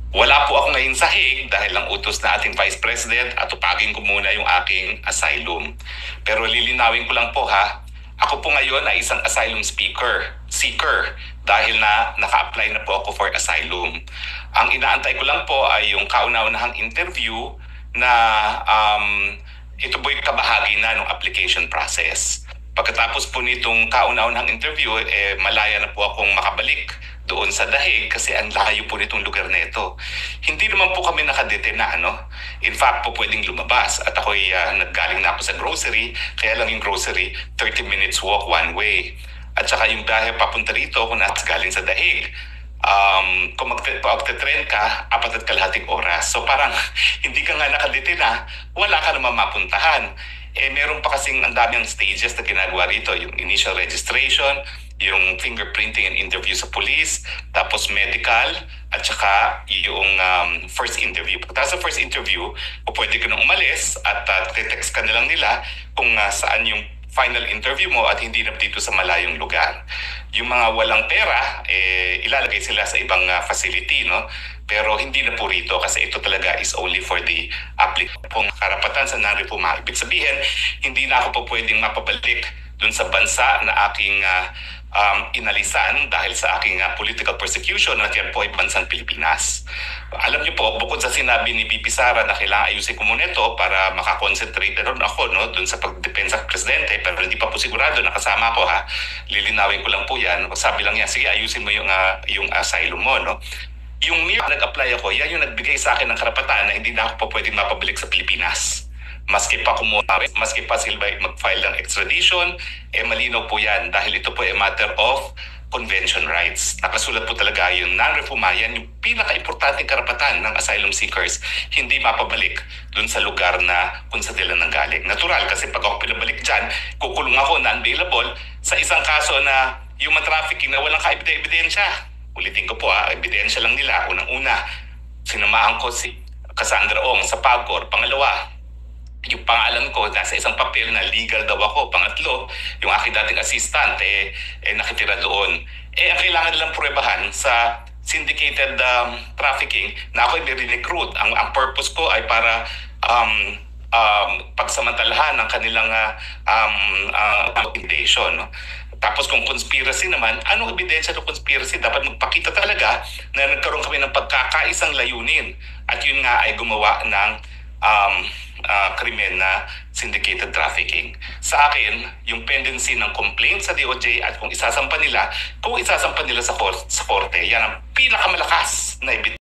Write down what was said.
Wala po ako ngayon sa Hague dahil ang utos na ating Vice President at tupagin ko muna yung aking asylum. Pero lilinawin ko lang po ha, ako po ngayon ay isang asylum seeker dahil na naka-apply na po ako for asylum. Ang inaantay ko lang po ay yung kauna-unahang interview na ito po'y kabahagi na ng application process. Pagkatapos po nitong kauna-unahang interview, malaya na po akong makabalik doon sa Dahig kasi ang layo po nitong lugar na ito. Hindi naman po kami nakadete na In fact po pwedeng lumabas at ako'y naggaling na ako sa grocery, kaya lang yung grocery 30 minutes walk one way. At saka yung biyahe papunta rito kung nasa galing sa Dahig, kung magte-train ka, 4.5 oras. So parang hindi ka nga nakadete na, wala ka naman mapuntahan. Meron pa kasing ang daming stages na ginagawa rito. Yung initial registration, yung fingerprinting and interview sa police, tapos medical, at saka yung first interview. Pagkatapos sa first interview, pwede ka nang umalis at text ka na lang nila kung saan yung final interview mo at hindi na dito sa malayong lugar. Yung mga walang pera, ilalagay sila sa ibang facility, no? Pero hindi na po rito kasi ito talaga is only for the applicant. Kung karapatan sa non-refuma, ibig sabihin, hindi na ako po pwedeng mapabalik dun sa bansa na aking inalisan dahil sa aking political persecution at yan po ay bansang Pilipinas. Alam niyo po, bukod sa sinabi ni VP Sara na kailangan ayusin ko muna ito para makakonsentrate na rin ako dun sa pagdepensa ng presidente, pero hindi pa po sigurado nakasama ko ha. Lilinawin ko lang po yan. Sabi lang niya, sige ayusin mo yung asylum mo. Yung nag-apply ako, yan yung nagbigay sa akin ng karapatan na hindi na ako po pwedeng mapabalik sa Pilipinas. Maski pa sila mag-file ng extradition, malinaw po yan dahil ito po ay matter of convention rights. Nakasulat po talaga yung non-refumayan, yung pinaka-importanting karapatan ng asylum seekers, hindi mapabalik dun sa lugar na kung sa nila nanggaling. Natural kasi pag ako pinabalik dyan, kukulong ako non-bailable sa isang kaso na human trafficking na walang ka-ebidensya. Ulitin ko po ebidensya lang nila. Unang-una, sinamahan ko si Cassandra Ong sa PAGCOR. Pangalawa, yung pangalan ko nasa isang papel na legal daw ako. Pangatlo, yung aking dating assistant nakitira doon. Ang kailangan nilang pruwebahan sa syndicated trafficking na ako ay recruit. Ang purpose ko ay para pagsamantalahan ng kanilang intimidation. Tapos kung conspiracy naman, anong ebidensya ng conspiracy? Dapat magpakita talaga na nagkaroon kami ng pagkakaisang layunin. At yun nga ay gumawa ng krimen na syndicated trafficking. Sa akin, yung pendency ng complaint sa DOJ at kung isasampa nila sa korte, yan ang pinakamalakas na